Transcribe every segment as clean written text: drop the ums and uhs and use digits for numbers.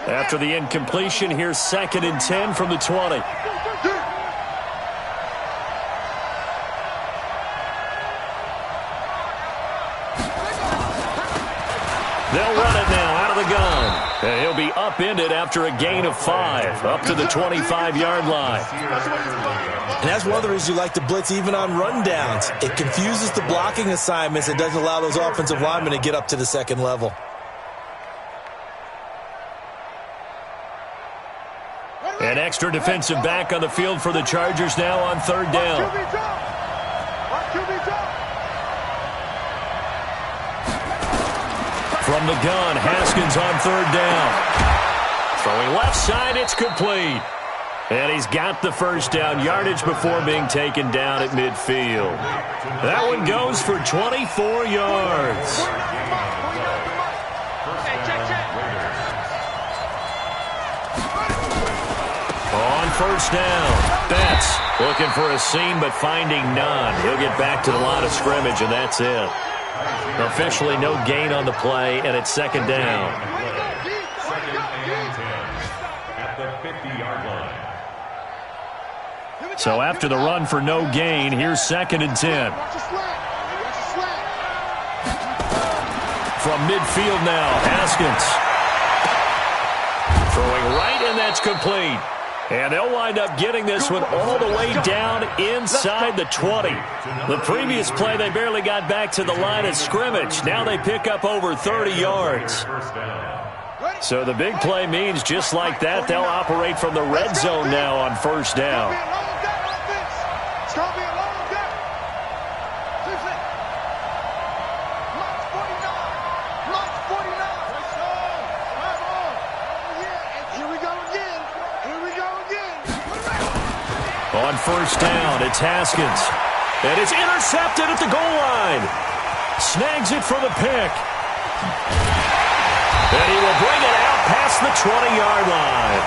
After the incompletion, here's 2nd and 10 from the 20. They'll run it now out of the gun. And he'll be upended after a gain of 5, up to the 25-yard line. And that's one of the reasons you like to blitz even on rundowns. It confuses the blocking assignments. It doesn't allow those offensive linemen to get up to the second level. An extra defensive back on the field for the Chargers now on 3rd down. From the gun, Haskins on 3rd down. Throwing left side, it's complete. And he's got the first down yardage before being taken down at midfield. That one goes for 24 yards. On 1st down, Betts looking for a seam but finding none. He'll get back to the line of scrimmage, and that's it. Officially no gain on the play, and it's 2nd down. So after the run for no gain, here's 2nd and 10. From midfield now, Haskins. Throwing right, and that's complete. And they'll wind up getting this one all the way down inside the 20. The previous play, they barely got back to the line of scrimmage. Now they pick up over 30 yards. So the big play means just like that, they'll operate from the red zone now on 1st down. On 1st down, it's Haskins. And it's intercepted at the goal line. Snags it for the pick. And he will bring it out past the 20-yard line.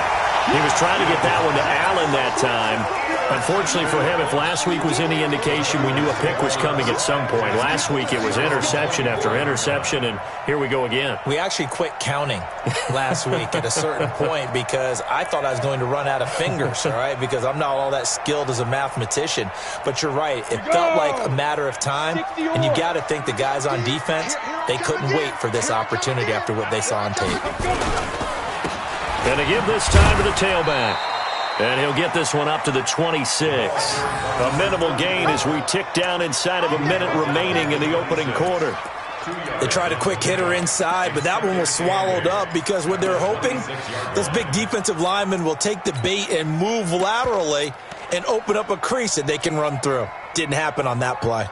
He was trying to get that one to Allen that time. Unfortunately for him, if last week was any indication, we knew a pick was coming at some point. Last week it was interception after interception, and here we go again. We actually quit counting last week at a certain point because I thought I was going to run out of fingers, all right, because I'm not all that skilled as a mathematician. But you're right. It felt like a matter of time, and you got to think the guys on defense, they couldn't wait for this opportunity after what they saw on tape. And to give this time to the tailback. And he'll get this one up to the 26. A minimal gain as we tick down inside of a minute remaining in the opening quarter. They tried a quick hitter inside, but that one was swallowed up because what they're hoping, those big defensive linemen will take the bait and move laterally and open up a crease that they can run through. Didn't happen on that play.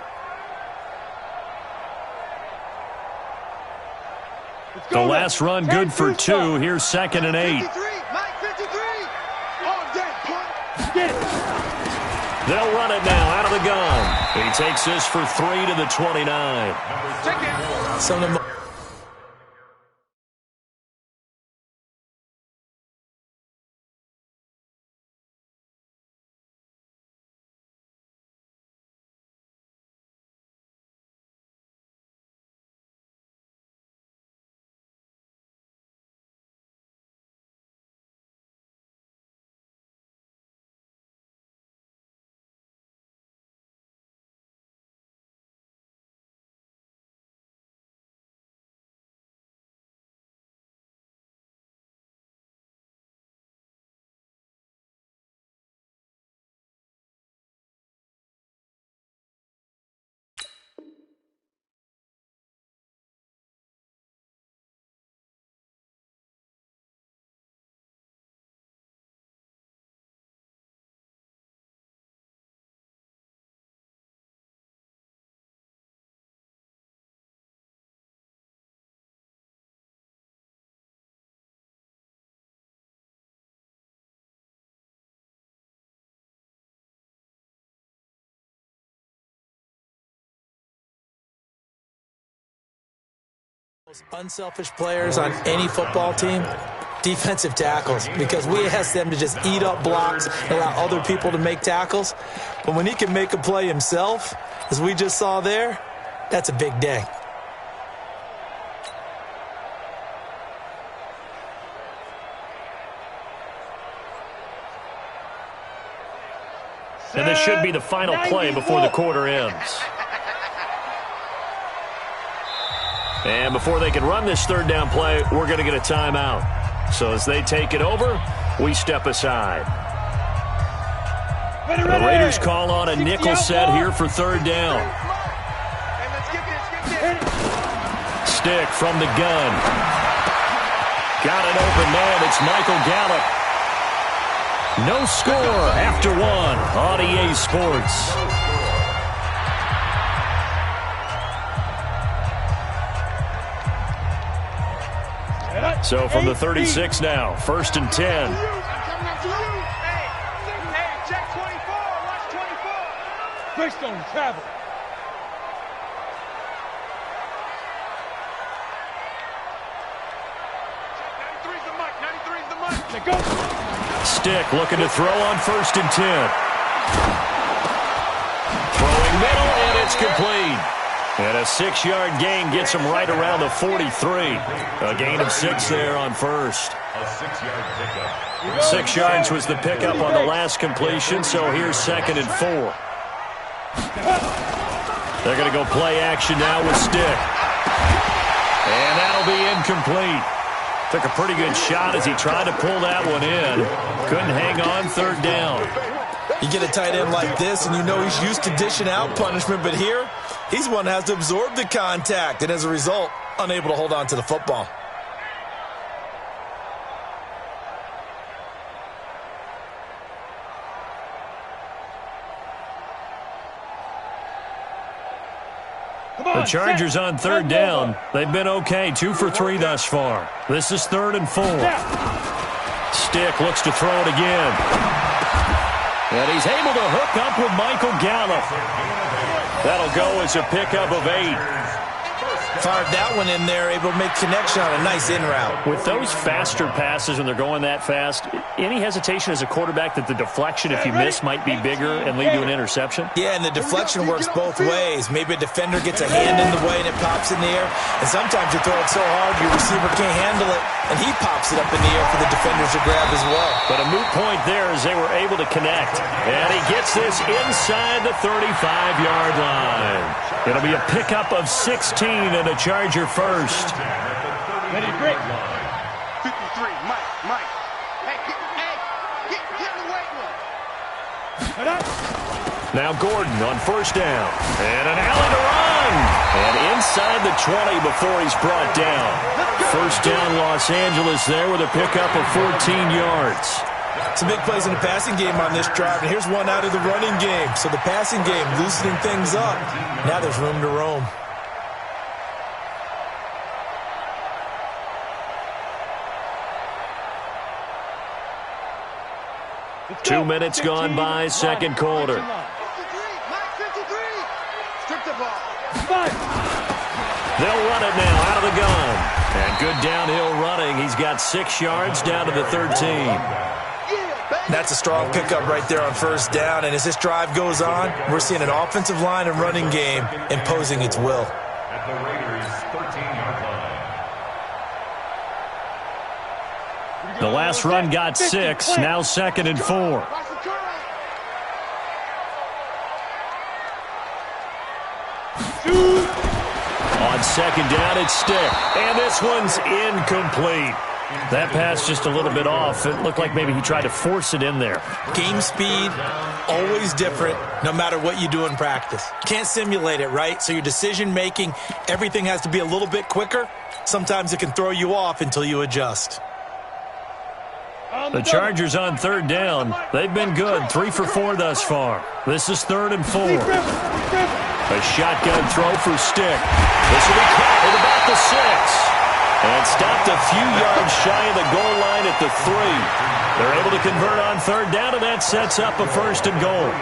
The last run good for 2. Here's 2nd and 8. They'll run it now out of the gun. He takes this for 3 to the 29. Some of them. Unselfish players on any football team, defensive tackles, because we ask them to just eat up blocks and allow other people to make tackles. But when he can make a play himself, as we just saw there, that's a big day. And this should be the final play before the quarter ends. And before they can run this third down play, we're going to get a timeout. So as they take it over, we step aside. The Raiders call on a nickel set here for third down. Stick from the gun. Got an open man. It's Michael Gallup. No score after one on EA Sports. So from the 36 now, 1st and 10. Check 24. Watch 24. Greystone travel. Stick looking to throw on 1st and 10. Throwing middle, and it's complete. And a 6-yard gain gets him right around the 43. A gain of 6 there on first. 6 yards was the pickup on the last completion, so here's 2nd and 4. They're going to go play action now with Stick. And that'll be incomplete. Took a pretty good shot as he tried to pull that one in. Couldn't hang on 3rd down. You get a tight end like this, and you know he's used to dishing out punishment, but here, he's one that has to absorb the contact, and as a result, unable to hold on to the football. The Chargers on 3rd down. They've been okay, 2 for 3 thus far. This is 3rd and 4. Stick looks to throw it again. And he's able to hook up with Michael Gallup. That'll go as a pickup of 8. Fired that one in there, able to make connection on a nice in route. With those faster passes when they're going that fast, any hesitation as a quarterback that the deflection, if you miss, might be bigger and lead to an interception? Yeah, and the deflection works both ways. Maybe a defender gets a hand in the way and it pops in the air. And sometimes you throw it so hard your receiver can't handle it, and he pops it up in the air for the defenders to grab as well. But a moot point there as they were able to connect. And he gets this inside the 35-yard line. It'll be a pickup of 16 and a Charger first. Ready, break. 53, Mike. Hey, get the weight one. Now Gordon on 1st down. And an alley to run. And inside the 20 before he's brought down. 1st down Los Angeles there with a pickup of 14 yards. Some big plays in the passing game on this drive, and here's one out of the running game. So the passing game loosening things up. Now there's room to roam. Two minutes gone by, 2nd quarter. 53, Mike 53. Strip the ball. They'll run it now out of the gun. And good downhill running. He's got 6 yards down to the 13. That's a strong pickup right there on 1st down. And as this drive goes on, we're seeing an offensive line and running game imposing its will. At the Raiders' 13-yard line. The last run got 6, now 2nd and 4. On 2nd down, it's Stick. And this one's incomplete. That pass just a little bit off. It looked like maybe he tried to force it in there. Game speed, always different, no matter what you do in practice. Can't simulate it, right? So your decision-making, everything has to be a little bit quicker. Sometimes it can throw you off until you adjust. The Chargers on 3rd down. They've been good, 3 for 4 thus far. This is 3rd and 4. A shotgun throw for Stick. This will be caught at about the 6. And stopped a few yards shy of the goal line at the 3. They're able to convert on 3rd down, and that sets up a 1st and goal.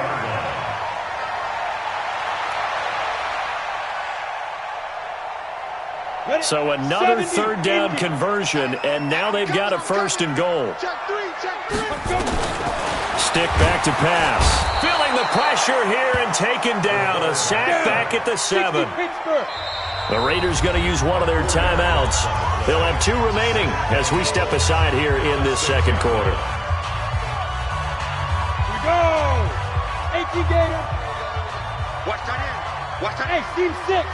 So another 3rd down conversion, and now they've got a 1st and goal. Stick back to pass. Feeling the pressure here and taken down. A sack back at the 7. The Raiders going to use one of their timeouts. They'll have 2 remaining as we step aside here in this 2nd quarter. Watch that in. Watch that. Hey, team six.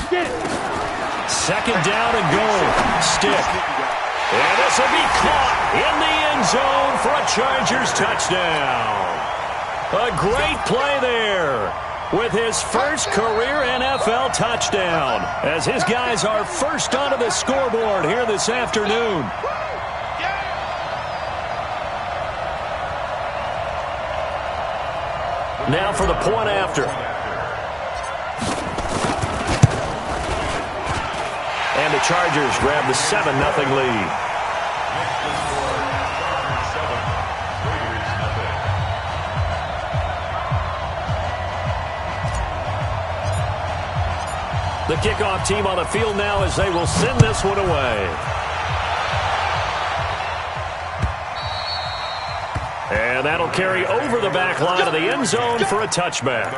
Get it. Second down and goal. Stick. And this will be caught in the end zone for a Chargers touchdown. A great play there with his first career NFL touchdown as his guys are first onto the scoreboard here this afternoon. Now for the point after. And the Chargers grab the 7-0 lead. The kickoff team on the field now as they will send this one away. And that'll carry over the back line of the end zone for a touchback.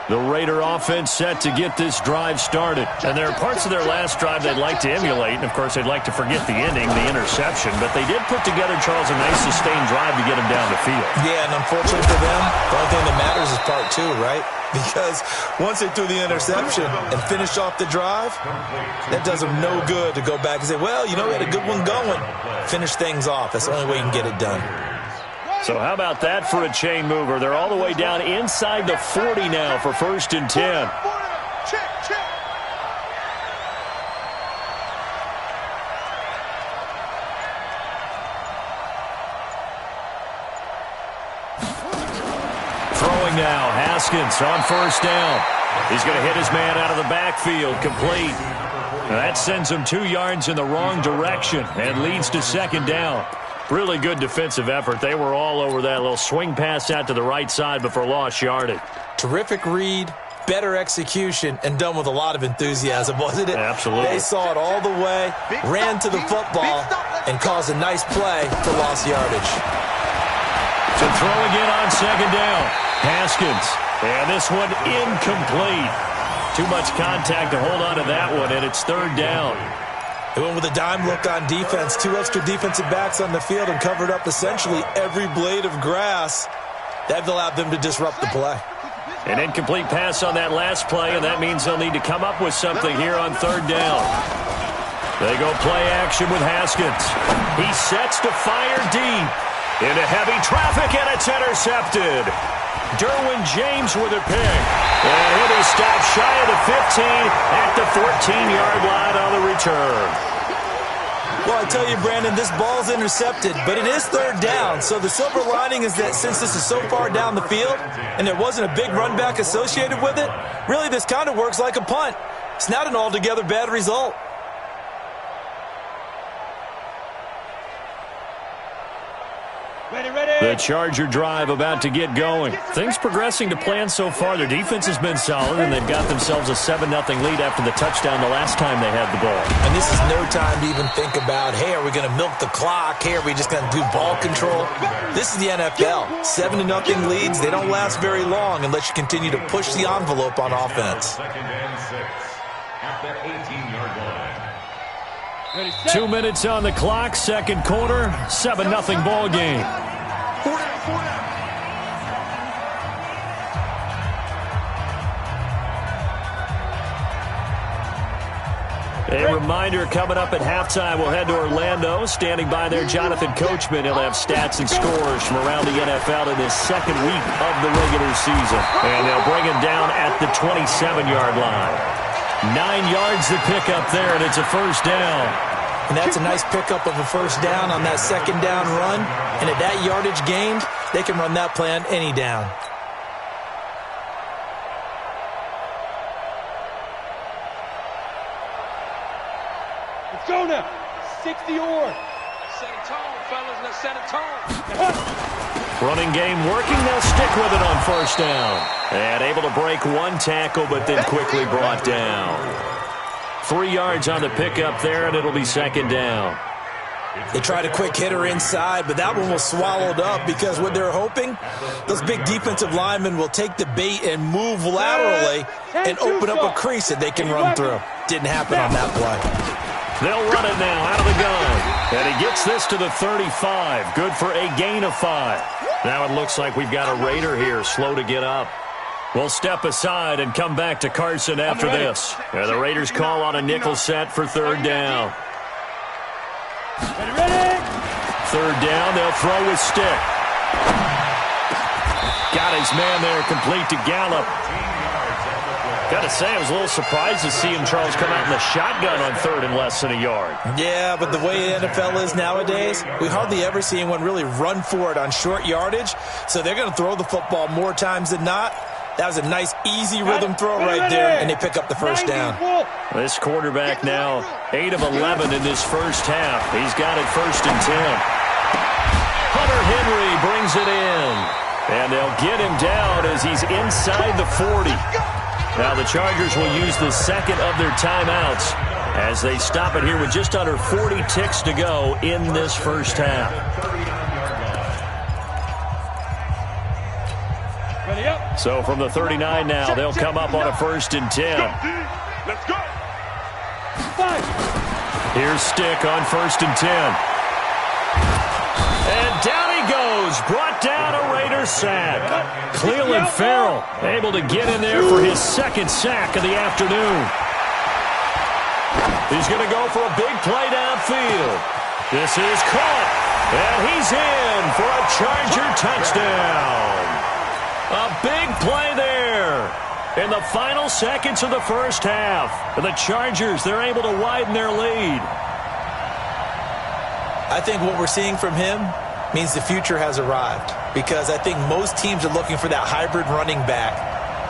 The Raider offense set to get this drive started. And there are parts of their last drive they'd like to emulate. And, of course, they'd like to forget the ending, the interception. But they did put together, Charles, a nice sustained drive to get them down the field. Yeah, and unfortunately for them, the only thing that matters is part two, right? Because once they threw the interception and finished off the drive, that does them no good to go back and say, well, you know, we had a good one going. Finish things off. That's the only way you can get it done. So how about that for a chain mover? They're all the way down inside the 40 now for 1st and 10. Check. Throwing now, Haskins on 1st down. He's going to hit his man out of the backfield, complete. That sends him 2 yards in the wrong direction and leads to 2nd down. Really good defensive effort. They were all over that little swing pass out to the right side before lost yardage. Terrific read, better execution, and done with a lot of enthusiasm, wasn't it? Absolutely. They saw it all the way, ran to the football, and caused a nice play for lost yardage. To throw again on 2nd down. Haskins. And this one incomplete. Too much contact to hold on to that one, and it's 3rd down. They went with a dime look on defense, 2 extra defensive backs on the field and covered up essentially every blade of grass. That allowed them to disrupt the play. An incomplete pass on that last play, and that means they'll need to come up with something here on 3rd down. They go play action with Haskins. He sets to fire deep into heavy traffic, and it's intercepted. Derwin James with a pick. And he'll be stopped shy of the 15 at the 14-yard line on the return. Well, I tell you, Brandon, this ball's intercepted, but it is 3rd down. So the silver lining is that since this is so far down the field and there wasn't a big run back associated with it, really this kind of works like a punt. It's not an altogether bad result. The Charger drive about to get going. Things progressing to plan so far. Their defense has been solid, and they've got themselves a 7-0 lead after the touchdown the last time they had the ball. And this is no time to even think about, hey, are we going to milk the clock? Hey, are we just going to do ball control? This is the NFL. 7-0 leads, they don't last very long unless you continue to push the envelope on offense. 2 minutes on the clock, 2nd quarter, 7-0 ball game. A reminder, coming up at halftime, we'll head to Orlando. Standing by there, Jonathan Coachman. He'll have stats and scores from around the NFL in his 2nd week of the regular season. And they'll bring him down at the 27-yard line. 9 yards to pick up there, and it's a 1st down. And that's a nice pickup of a 1st down on that 2nd down run. And at that yardage gained, they can run that play on any down. Let's go now. 60 or. Set a tone, fellas. Let's set a tone. Running game working. They'll stick with it on 1st down. And able to break 1 tackle, but then quickly brought down. 3 yards on the pickup there, and it'll be 2nd down. They tried a quick hitter inside, but that one was swallowed up because what they're hoping, those big defensive linemen will take the bait and move laterally and open up a crease that they can run through. Didn't happen on that play. They'll run it now out of the gun. And he gets this to the 35. Good for a gain of 5. Now it looks like we've got a Raider here, slow to get up. We'll step aside and come back to Carson after this. And the Raiders call on a nickel set for 3rd down. Ready? 3rd down, they'll throw with stick. Got his man there, complete to Gallup. Got to say, I was a little surprised to see him, Charles, come out in the shotgun on 3rd and less than a yard. Yeah, but the way the NFL is nowadays, we hardly ever see anyone really run for it on short yardage. So they're going to throw the football more times than not. That was a nice, easy rhythm throw right there, and they pick up the 1st down. This quarterback now 8 of 11 in this first half. He's got it 1st and 10. Hunter Henry brings it in. And they'll get him down as he's inside the 40. Now the Chargers will use the 2nd of their timeouts as they stop it here with just under 40 ticks to go in this first half. So from the 39 now, they'll come up on a 1st and 10. Let's go. Here's Stick on 1st and 10. And down he goes, brought down a Raiders sack. Cleveland Farrell able to get in there for his 2nd sack of the afternoon. He's going to go for a big play downfield. This is caught, and he's in for a Charger touchdown. A big play there in the final seconds of the first half. The Chargers, they're able to widen their lead. I think what we're seeing from him means the future has arrived, because I think most teams are looking for that hybrid running back.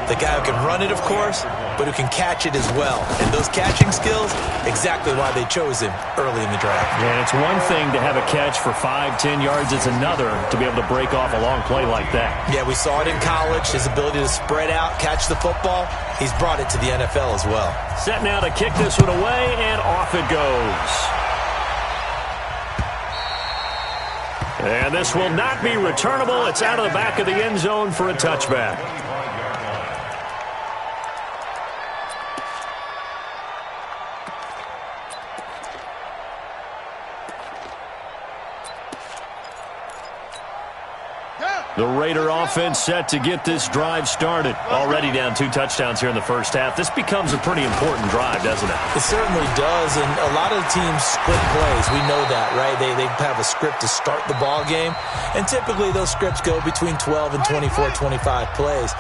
The guy who can run it, of course, but who can catch it as well. And those catching skills, exactly why they chose him early in the draft. And it's one thing to have a catch for 5-10 yards. It's another to be able to break off a long play like that. Yeah, we saw it in college, his ability to spread out, catch the football. He's brought it to the NFL as well. Set now to kick this one away, and off it goes. And this will not be returnable. It's out of the back of the end zone for a touchback. The Raider offense set to get this drive started. Already down 2 touchdowns here in the first half. This becomes a pretty important drive, doesn't it? It certainly does, and a lot of teams script plays. We know that, right? They have a script to start the ball game, and typically those scripts go between 12 and 24, 25 plays.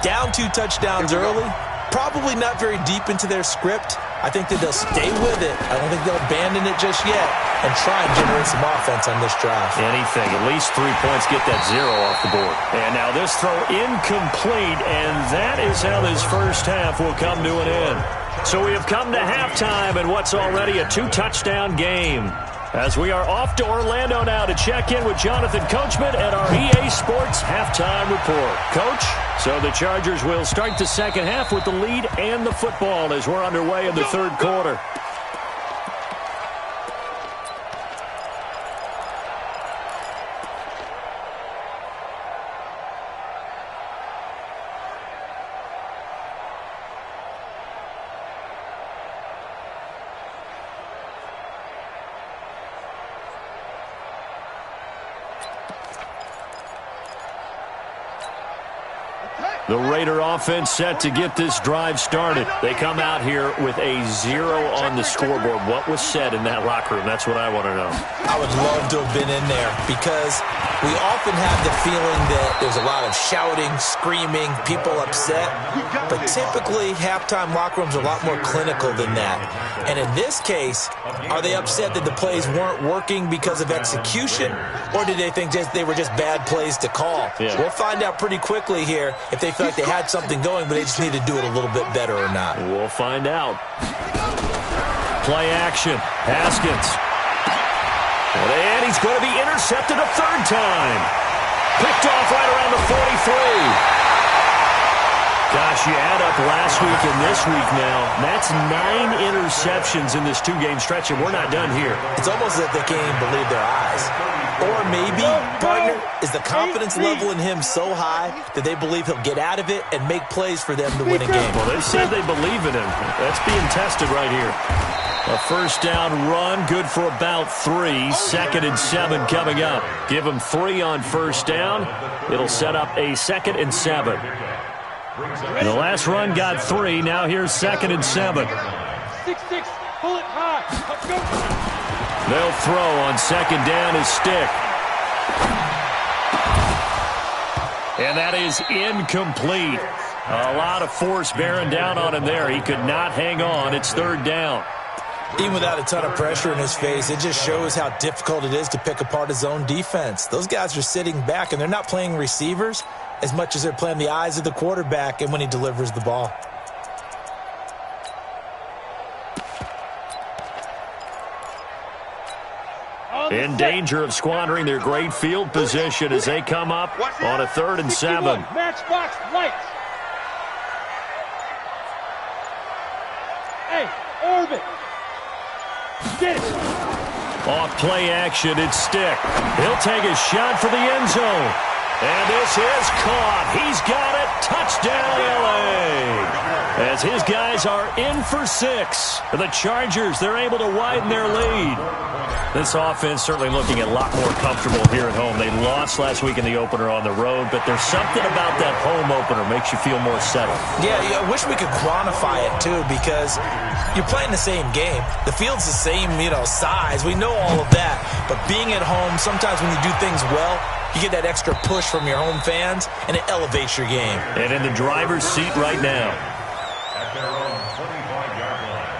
Down 2 touchdowns early, probably not very deep into their script. I think that they'll stay with it. I don't think they'll abandon it just yet and try and generate some offense on this drive. Anything. At least 3 points. Get that 0 off the board. And now this throw incomplete, and that is how this first half will come to an end. So we have come to halftime in what's already a 2-touchdown game. As we are off to Orlando now to check in with Jonathan Coachman at our EA Sports Halftime Report. Coach, so the Chargers will start the second half with the lead and the football as we're underway in the third quarter. The Raider offense set to get this drive started. They come out here with a 0 on the scoreboard. What was said in that locker room? That's what I want to know. I would love to have been in there because we often have the feeling that there's a lot of shouting, screaming, people upset. But typically, halftime locker rooms are a lot more clinical than that. And in this case, are they upset that the plays weren't working because of execution? Or did they think they were just bad plays to call? Yeah. We'll find out pretty quickly here if they feel like they had something going, but they just need to do it a little bit better or not. We'll find out. Play action. Haskins. And he's going to be intercepted a third time. Picked off right around the 43. Gosh, you add up last week and this week now. That's 9 interceptions in this 2-game stretch, and we're not done here. It's almost as if they can't even believe their eyes. Or maybe, partner, is the confidence level in him so high that they believe he'll get out of it and make plays for them to win a game. Well, they said they believe in him. That's being tested right here. A first down run, good for about 3. 2nd and 7 coming up. Give them 3 on first down. It'll set up a 2nd and 7. The last run got 3. Now here's 2nd and 7. 6-6, pull it high. Let's go. They'll throw on 2nd down his stick. And that is incomplete. A lot of force bearing down on him there. He could not hang on. It's 3rd down. Even without a ton of pressure in his face, it just shows how difficult it is to pick apart his own defense. Those guys are sitting back, and they're not playing receivers as much as they're playing the eyes of the quarterback and when he delivers the ball. In danger of squandering their great field position as they come up on a 3rd and 7. Matchbox lights. Hey, orbit. Get it. Off play action, it's Stick. He'll take a shot for the end zone. And this is caught. He's got it. Touchdown, LA. As his guys are in for 6. The Chargers, they're able to widen their lead. This offense certainly looking a lot more comfortable here at home. They lost last week in the opener on the road, but there's something about that home opener makes you feel more settled. Yeah, I wish we could quantify it, too, because you're playing the same game. The field's the same, size. We know all of that. But being at home, sometimes when you do things well, you get that extra push from your home fans, and it elevates your game. And in the driver's seat right now. At their own 25-yard line.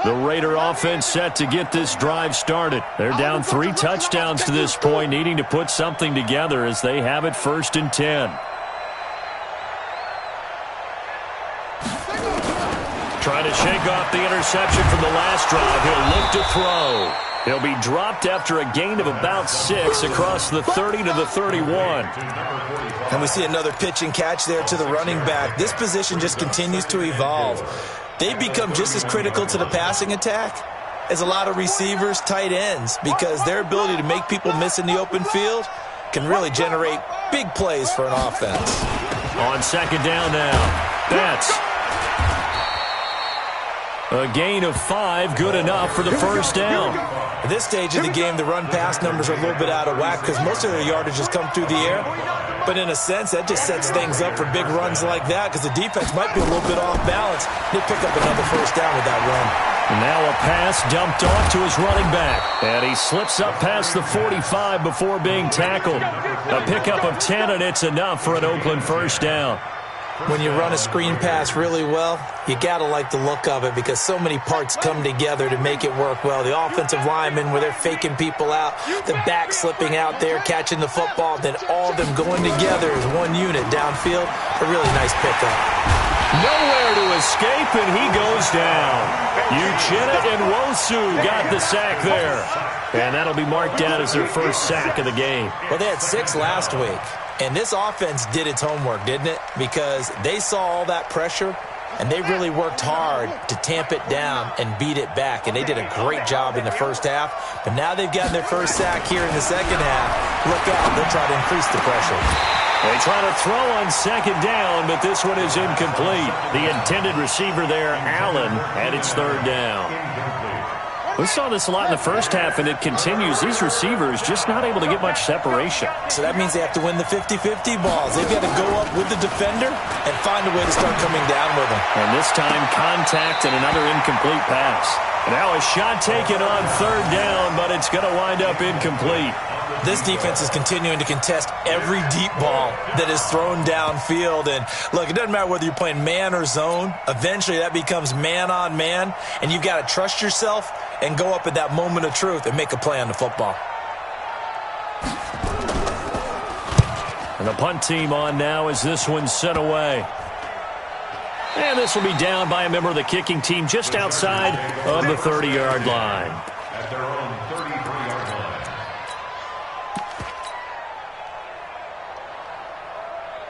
The Raider offense set to get this drive started. They're down 3 touchdowns to this point, needing to put something together as they have it 1st and 10. Trying to shake off the interception from the last drive. He'll look to throw. He'll be dropped after a gain of about 6 across the 30 to the 31. And we see another pitch and catch there to the running back. This position just continues to evolve. They become just as critical to the passing attack as a lot of receivers, tight ends, because their ability to make people miss in the open field can really generate big plays for an offense. On 2nd down now, Betts. A gain of 5, good enough for the first down. At this stage of the game, the run-pass numbers are a little bit out of whack because most of their yardage has come through the air. But in a sense, that just sets things up for big runs like that because the defense might be a little bit off balance. They pick up another first down with that run. And now a pass dumped off to his running back. And he slips up past the 45 before being tackled. A pickup of 10, and it's enough for an Oakland first down. When you run a screen pass really well, you got to like the look of it because so many parts come together to make it work well. The offensive linemen, where they're faking people out, the back slipping out there, catching the football, then all of them going together as one unit downfield. A really nice pickup. Nowhere to escape, and he goes down. Uchenna and Wosu got the sack there. And that'll be marked down as their first sack of the game. Well, they had 6 last week. And this offense did its homework, didn't it? Because they saw all that pressure, and they really worked hard to tamp it down and beat it back. And they did a great job in the first half. But now they've gotten their first sack here in the second half. Look out, they'll try to increase the pressure. They try to throw on 2nd down, but this one is incomplete. The intended receiver there, Allen, and it's 3rd down. We saw this a lot in the first half, and it continues. These receivers just not able to get much separation. So that means they have to win the 50-50 balls. They've got to go up with the defender and find a way to start coming down with them. And this time, contact and another incomplete pass. Now a shot taken on 3rd down, but it's going to wind up incomplete. This defense is continuing to contest every deep ball that is thrown downfield. And, look, it doesn't matter whether you're playing man or zone. Eventually, that becomes man-on-man, and you've got to trust yourself and go up at that moment of truth and make a play on the football. And the punt team on now as this one's sent away. And this will be down by a member of the kicking team just outside of the 30-yard line. At their own 33-yard line.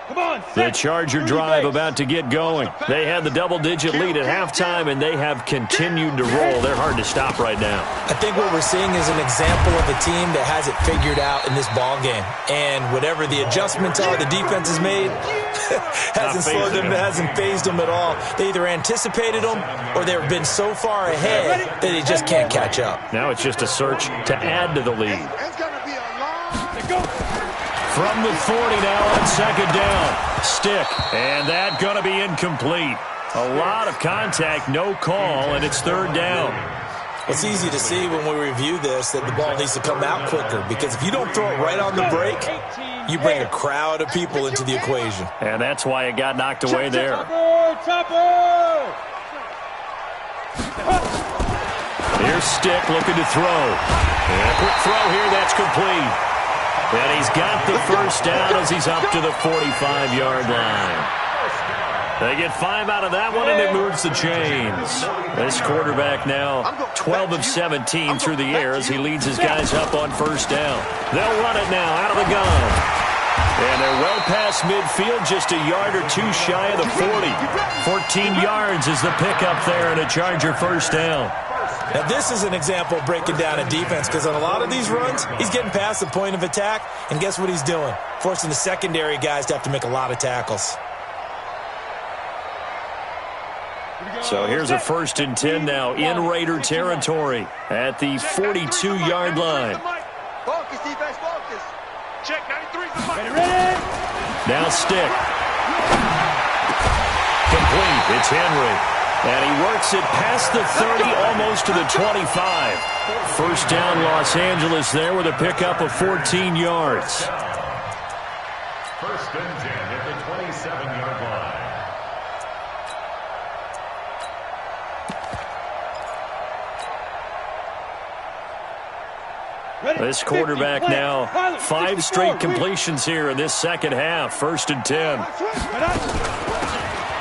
Come on, The Charger drive about to get going. They had the double-digit lead at halftime, and they have continued to roll. They're hard to stop right now. I think what we're seeing is an example of a team that has it figured out in this ball game. And whatever the adjustments are the defense has made hasn't slowed them, hasn't phased them at all. They either anticipated them or they've been so far ahead that they just can't catch up. Now it's just a search to add to the lead. From the 40 now on second down. Stick. And that going to be incomplete. A lot of contact, no call, and it's third down. It's easy to see when we review this that the ball needs to come out quicker, because if you don't throw it right on the break, you bring a crowd of people into the equation. And that's why it got knocked away there. Here's Stick looking to throw. And a quick throw here, that's complete. And he's got the first down as he's up to the 45-yard line. They get 5 out of that one, and it moves the chains. This quarterback now 12 of 17 through the air as he leads his guys up on first down. They'll run it now out of the gun. And they're well past midfield, just a yard or two shy of the 40. 14 yards is the pickup there, and a Charger first down. Now, this is an example of breaking down a defense, because on a lot of these runs, he's getting past the point of attack, and guess what he's doing? Forcing the secondary guys to have to make a lot of tackles. So here's a 1st and 10 now in Raider territory at the 42-yard line. Focus, defense, focus. Check 93. Now Stick. Complete. It's Henry. And he works it past the 30, almost to the 25. First down, Los Angeles there with a pickup of 14 yards. 1st and 10 at the 27-yard line. This quarterback now 5 straight completions here in this second half. 1st and 10.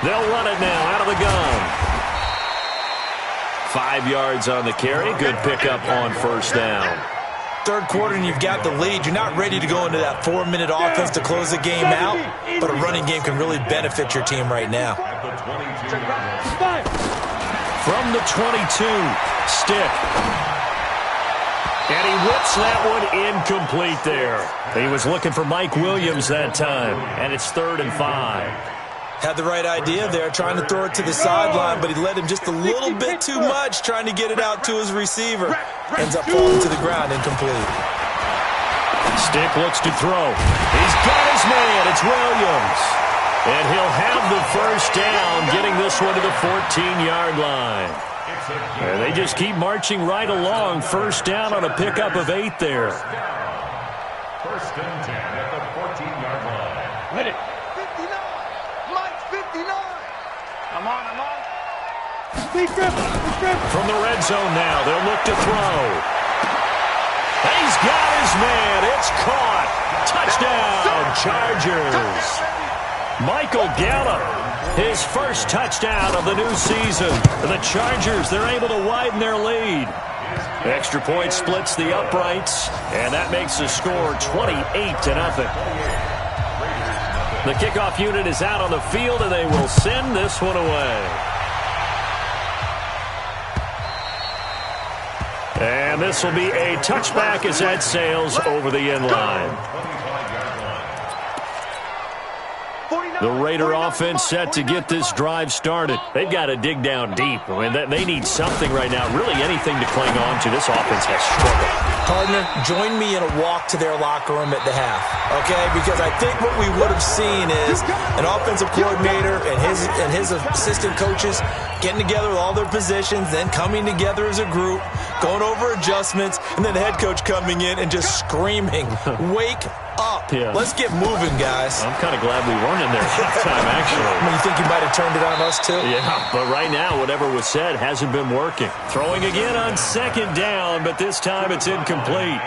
They'll run it now out of the gun. 5 yards on the carry. Good pickup on first down. Third quarter and you've got the lead. You're not ready to go into that 4-minute offense to close the game out, but a running game can really benefit your team right now. From the 22, Stick. And he whips that one incomplete there. He was looking for Mike Williams that time, and it's 3rd and 5. Had the right idea there, trying to throw it to the sideline, but he led him just a little bit too much, trying to get it out to his receiver. Ends up falling to the ground, incomplete. Stick looks to throw. He's got his man. It's Williams. And he'll have the first down, getting this one to the 14-yard line. And they just keep marching right along. First down on a pickup of 8 there. 1st and 10 at the 14-yard line. Ready. 59. Mike, 59. I'm on. From the red zone now, they'll look to throw. He's got his man. It's caught. Touchdown, Chargers. Michael Gallup, his first touchdown of the new season. The Chargers, they're able to widen their lead. Extra point splits the uprights, and that makes the score 28-0. The kickoff unit is out on the field, and they will send this one away. And this will be a touchback as that sails over the end line. The Raider offense set to get this drive started. They've got to dig down deep. I mean, they need something right now, really anything to cling on to. This offense has struggled. Partner, join me in a walk to their locker room at the half, okay? Because I think what we would have seen is an offensive coordinator and his assistant coaches getting together with all their positions, then coming together as a group, going over adjustments, and then the head coach coming in and just screaming, wake up. Yeah. Let's get moving, guys. I'm kind of glad we weren't in there halftime, actually. I mean, you think he might have turned it on us, too? Yeah, but right now, whatever was said hasn't been working. Throwing again on second down, but this time it's incomplete.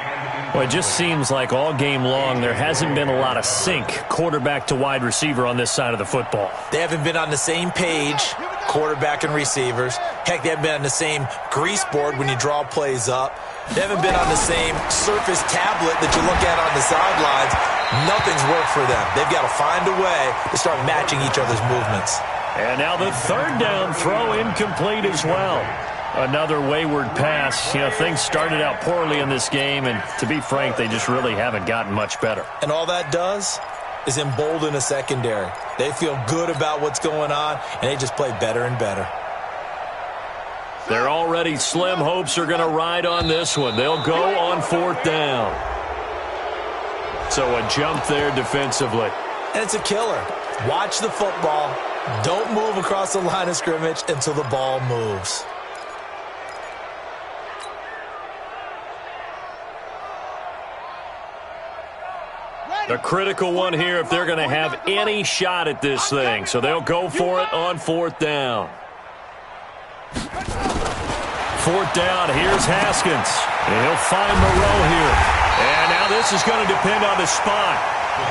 Well, it just seems like all game long there hasn't been a lot of sync quarterback to wide receiver on this side of the football. They haven't been on the same page, quarterback and receivers. Heck, they haven't been on the same grease board when you draw plays up. They haven't been on the same surface tablet that you look at on the sidelines. Nothing's worked for them. They've got to find a way to start matching each other's movements. And now the third down throw incomplete as well. Another wayward pass. You know, things started out poorly in this game, and to be frank, they just really haven't gotten much better. And all that does is embolden a secondary. They feel good about what's going on, and they just play better and better. Their already slim hopes are going to ride on this one. They'll go on fourth down. So a jump there defensively. And it's a killer. Watch the football. Don't move across the line of scrimmage until the ball moves. A critical one here if they're going to have any shot at this thing. So they'll go for it on fourth down. Fourth down, here's Haskins. And he'll find Moreau here. And now this is going to depend on the spot.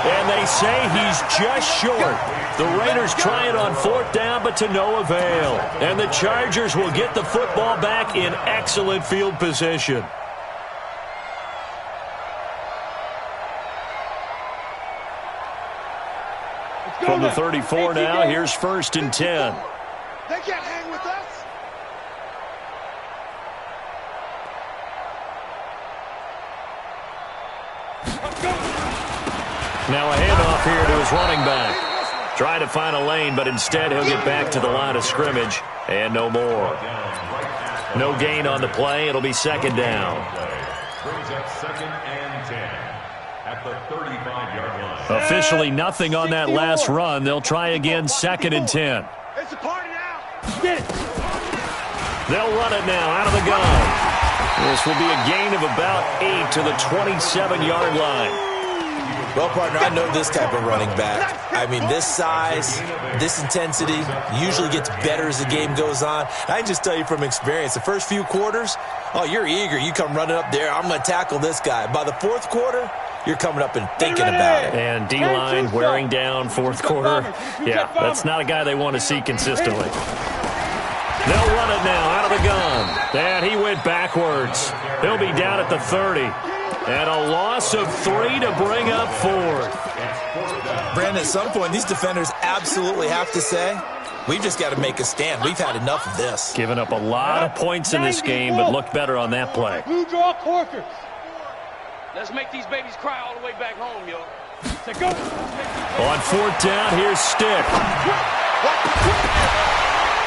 And they say he's just short. The Raiders try it on fourth down, but to no avail. And the Chargers will get the football back in excellent field position. From the 34 now, here's first and 10. They can't hang with us. Now a handoff here to his running back. Trying to find a lane, but instead he'll get back to the line of scrimmage. And no more. No gain on the play. It'll be second down. Brings up second and 10 at the 35-yard line. Officially nothing on that last run. They'll try again second and 10. It's a party now. Get it. They'll run it now out of the gun. This will be a gain of about 8 to the 27-yard line. Well, partner, I know this type of running back. I mean, this size, this intensity usually gets better as the game goes on. I can just tell you from experience, the first few quarters, oh, you're eager. You come running up there, I'm going to tackle this guy. By the fourth quarter, you're coming up and thinking about it. And D-line wearing down fourth quarter. Yeah, that's not a guy they want to see consistently. They'll run it now out of the gun. And he went backwards. He'll be down at the 30. And a loss of 3 to bring up fourth. Brandon, at some point, these defenders absolutely have to say, we've just got to make a stand. We've had enough of this. Given up a lot of points in this game, but looked better on that play. Blue draw Corkers. Let's make these babies cry all the way back home, yo. Go. On fourth down, here's Stick.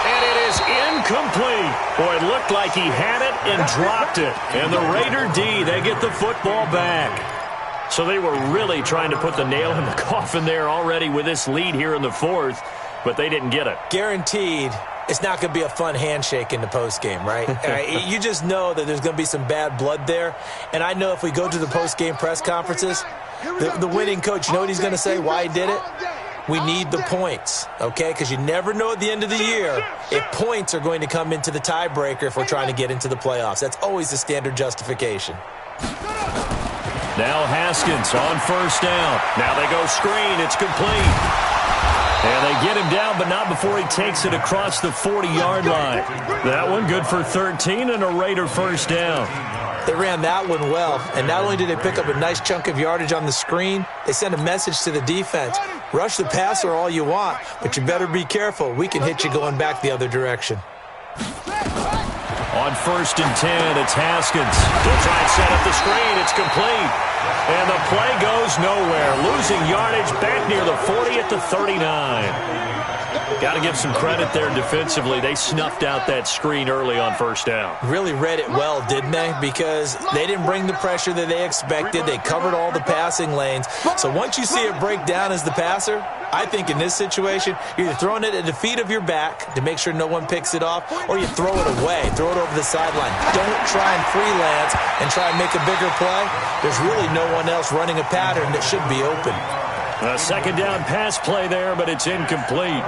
And it is incomplete. Boy, it looked like he had it and dropped it. And the Raider D, they get the football back. So they were really trying to put the nail in the coffin there already with this lead here in the fourth, but they didn't get it. Guaranteed, it's not going to be a fun handshake in the postgame, right? You just know that there's going to be some bad blood there. And I know if we go to the postgame press conferences, the winning coach, you know what he's going to say, why he did it? We need the points, okay? Because you never know at the end of the year if points are going to come into the tiebreaker if we're trying to get into the playoffs. That's always the standard justification. Now Haskins on first down. Now they go screen. It's complete. And they get him down, but not before he takes it across the 40-yard line. That one good for 13 and a Raider first down. They ran that one well, and not only did they pick up a nice chunk of yardage on the screen, they sent a message to the defense. Rush the passer all you want, but you better be careful. We can hit you going back the other direction. On first and 10, it's Haskins. He'll try and set up the screen. It's complete. And the play goes nowhere. Losing yardage back near the 40 at the 39. Got to give some credit there defensively. They snuffed out that screen early on first down. Really read it well, didn't they? Because they didn't bring the pressure that they expected. They covered all the passing lanes. So once you see it break down as the passer, I think in this situation, you're either throwing it at the feet of your back to make sure no one picks it off, or you throw it away, throw it over the sideline. Don't try and freelance and try and make a bigger play. There's really no one else running a pattern that should be open. A second down pass play there, but it's incomplete.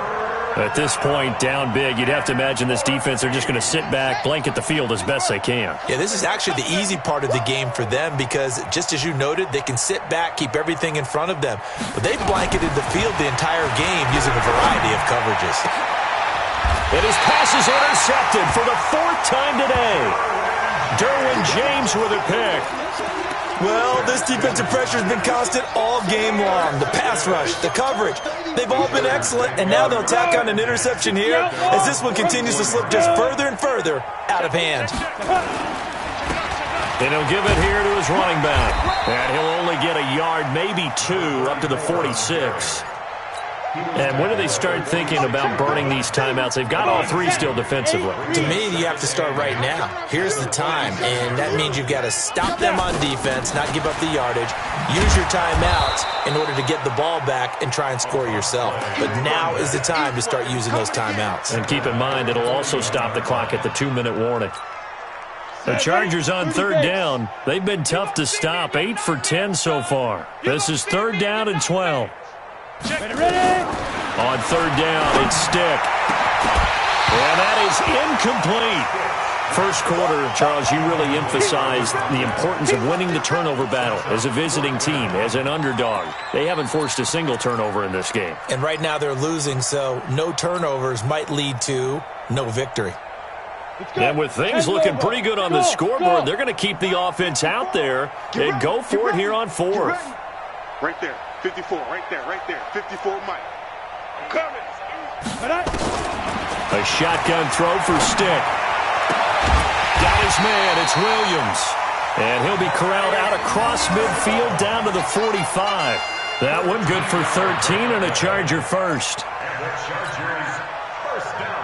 At this point, down big, you'd have to imagine this defense, they're just going to sit back, blanket the field as best they can. Yeah, this is actually the easy part of the game for them because, just as you noted, they can sit back, keep everything in front of them. But they blanketed the field the entire game using a variety of coverages. And his pass is intercepted for the fourth time today. Derwin James with a pick. Well, this defensive pressure has been constant all game long. The pass rush, the coverage, they've all been excellent, and now they'll tack on an interception here as this one continues to slip just further and further out of hand. And he'll give it here to his running back. And he'll only get a yard, maybe 2, up to the 46. And when do they start thinking about burning these timeouts? They've got all 3 still defensively. To me, you have to start right now. Here's the time, and that means you've got to stop them on defense, not give up the yardage, use your timeouts in order to get the ball back and try and score yourself. But now is the time to start using those timeouts. And keep in mind, it'll also stop the clock at the 2-minute warning. The Chargers on 3rd down. They've been tough to stop, 8 for 10 so far. This is 3rd down and 12. Ready? On 3rd down, it's Stick. And that is incomplete. First quarter, Charles, you really emphasized the importance of winning the turnover battle as a visiting team, as an underdog. They haven't forced a single turnover in this game. And right now they're losing, so no turnovers might lead to no victory. And with things looking pretty good on the scoreboard, they're going to keep the offense out there and go for it here on 4th. Right there, 54, right there, 54, Mike. I'm coming. A shotgun throw for Stick. Got his man, it's Williams. And he'll be corralled out across midfield down to the 45. That one good for 13 and a Charger first. And the Chargers first down.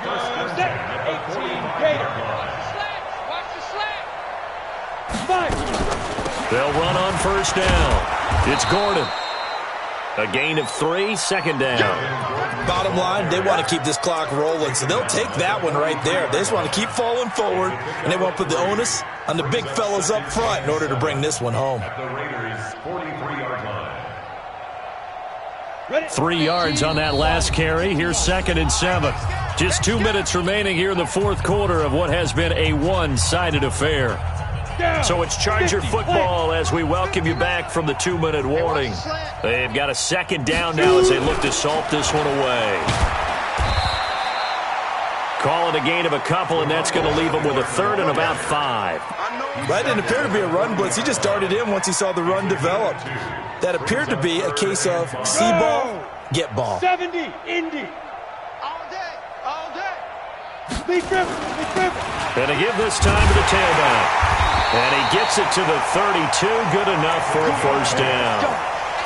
First down at the 40-yard line. Watch the slap. They'll run on first down. It's Gordon. A gain of 3, 2nd down. Bottom line, they want to keep this clock rolling, so they'll take that one right there. They just want to keep falling forward, and they want to put the onus on the big fellas up front in order to bring this one home. At the Raiders' 43-yard line. 3 yards on that last carry. Here's 2nd and 7. Just 2 minutes remaining here in the 4th quarter of what has been a one-sided affair. So it's Charger football as we welcome you back from the 2-minute warning. They've got a 2nd down now as they look to salt this one away. Call it a gain of a couple, and that's going to leave them with a 3rd and about 5. That didn't appear to be a run blitz. He just darted in once he saw the run develop. That appeared to be a case of see ball, get ball. 70, Indy. All day, all day. Big River. And to give this time to the tailback. And he gets it to the 32. Good enough for a first down.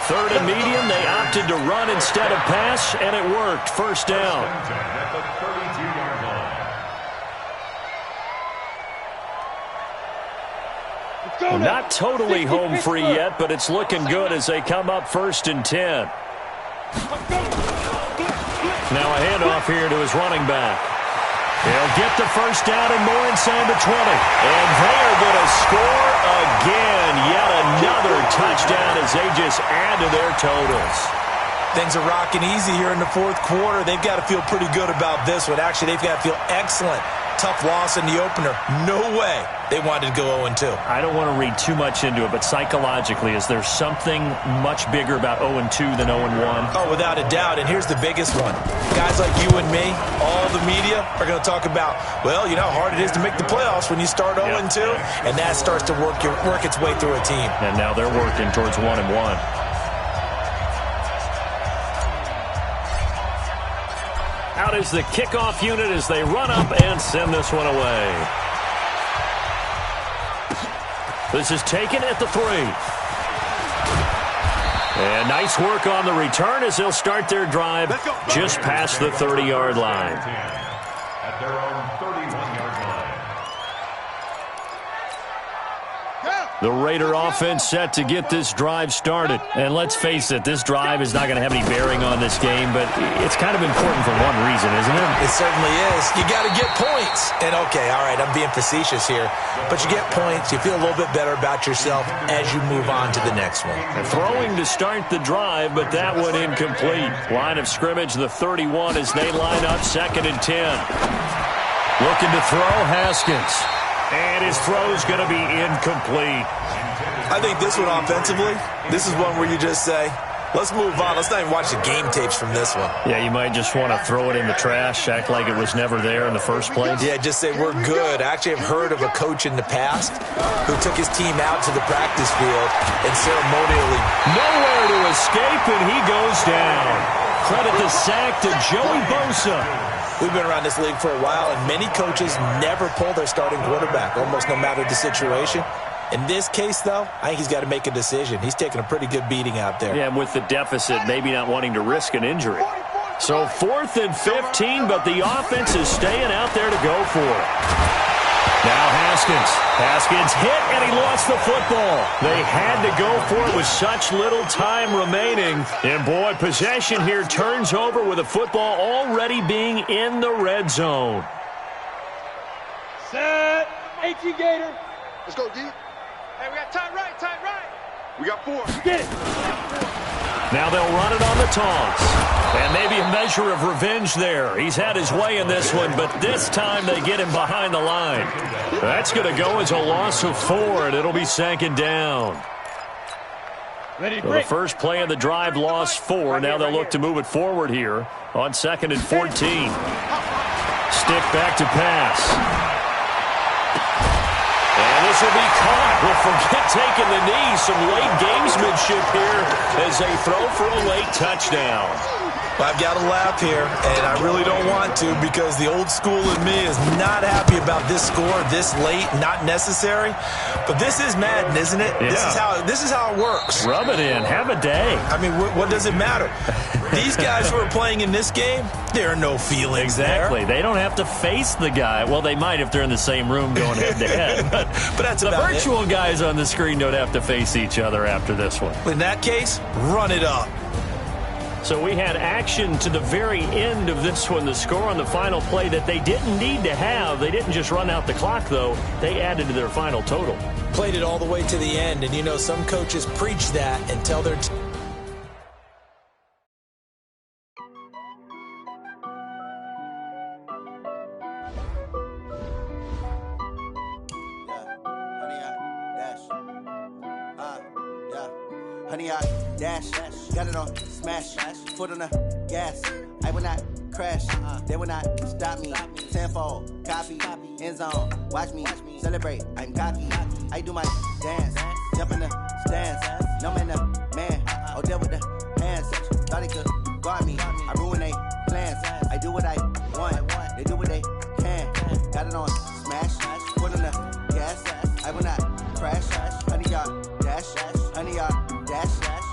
3rd and medium. They opted to run instead of pass, and it worked. First down. At the 32-yard line. Not totally home free yet, but it's looking good as they come up 1st and 10. Now a handoff here to his running back. He'll get the first down and more inside the 20. And they are going to score again. Yet another touchdown as they just add to their totals. Things are rocking easy here in the 4th quarter. They've got to feel pretty good about this one. Actually, they've got to feel excellent. Tough loss in the opener. No way they wanted to go 0-2. I don't want to read too much into it, but psychologically, is there something much bigger about 0-2 than 0-1? Oh, without a doubt. And here's the biggest one. Guys like you and me, all the media are going to talk about, well, you know how hard it is to make the playoffs when you start 0-2. And that starts to work its way through a team. And now they're working towards 1-1. Out is the kickoff unit as they run up and send this one away. This is taken at the 3. And nice work on the return as they'll start their drive just past the 30-yard line. At their own 31-yard line. The Raider offense set to get this drive started. And let's face it, this drive is not going to have any bearing on this game, but it's kind of important for one reason, isn't it? It certainly is. You got to get points. And, okay, all right, I'm being facetious here. But you get points, you feel a little bit better about yourself as you move on to the next one. Throwing to start the drive, but that one incomplete. Line of scrimmage, the 31 as they line up 2nd and 10. Looking to throw, Haskins. And his throw's going to be incomplete. I think this one offensively, this is one where you just say, Let's move on. Let's not even watch the game tapes from this one. Yeah, you might just want to throw it in the trash, act like it was never there in the first place. Yeah, just say we're good. I actually have heard of a coach in the past who took his team out to the practice field and ceremonially. Nowhere to escape, and he goes down. Credit the sack to Joey Bosa. We've been around this league for a while, and many coaches never pull their starting quarterback, almost no matter the situation. In this case, though, I think he's got to make a decision. He's taking a pretty good beating out there. Yeah, with the deficit, maybe not wanting to risk an injury. So 4th and 15, but the offense is staying out there to go for it. Now Haskins. Haskins hit, and he lost the football. They had to go for it with such little time remaining. And, boy, possession here turns over with the football already being in the red zone. Set. 18 Gator. Let's go, D. Hey, we got tight right, tight right. We got 4. Get it. Now they'll run it on the taunts. And maybe a measure of revenge there. He's had his way in this one, but this time they get him behind the line. That's going to go as a loss of 4, and it'll be 2nd down. Ready, So the first play of the drive lost 4. Now they'll look to move it forward here on 2nd and 14. Stick back to pass. And this will be caught. We'll forget taking the knee. Some late gamesmanship here as they throw for a late touchdown. I've got to laugh here, and I really don't want to because the old school in me is not happy about this score this late, not necessary. But this is Madden, isn't it? Yeah. This is how it works. Rub it in. Have a day. I mean, what does it matter? These guys who are playing in this game, there are no feelings Exactly. there. They don't have to face the guy. Well, they might if they're in the same room going head-to-head. But that's the about virtual guys on the screen don't have to face each other after this one. In that case, run it up. So we had action to the very end of this one. The score on the final play that they didn't need to have. They didn't just run out the clock, though. They added to their final total. Played it all the way to the end, and you know some coaches preach that and tell their Honey, I dash, got it on smash, foot on the gas. I will not crash, they will not stop me. Tenfold, copy, end zone, watch me celebrate. I'm cocky, I do my dance, jump in the stands. No man, man, oh deal with the hands. Thought he could guard me, I ruin they plans. I do what I want, they do what they can. Got it on smash, foot on the gas. I will not crash, honey, y'all dash, honey, y'all dash,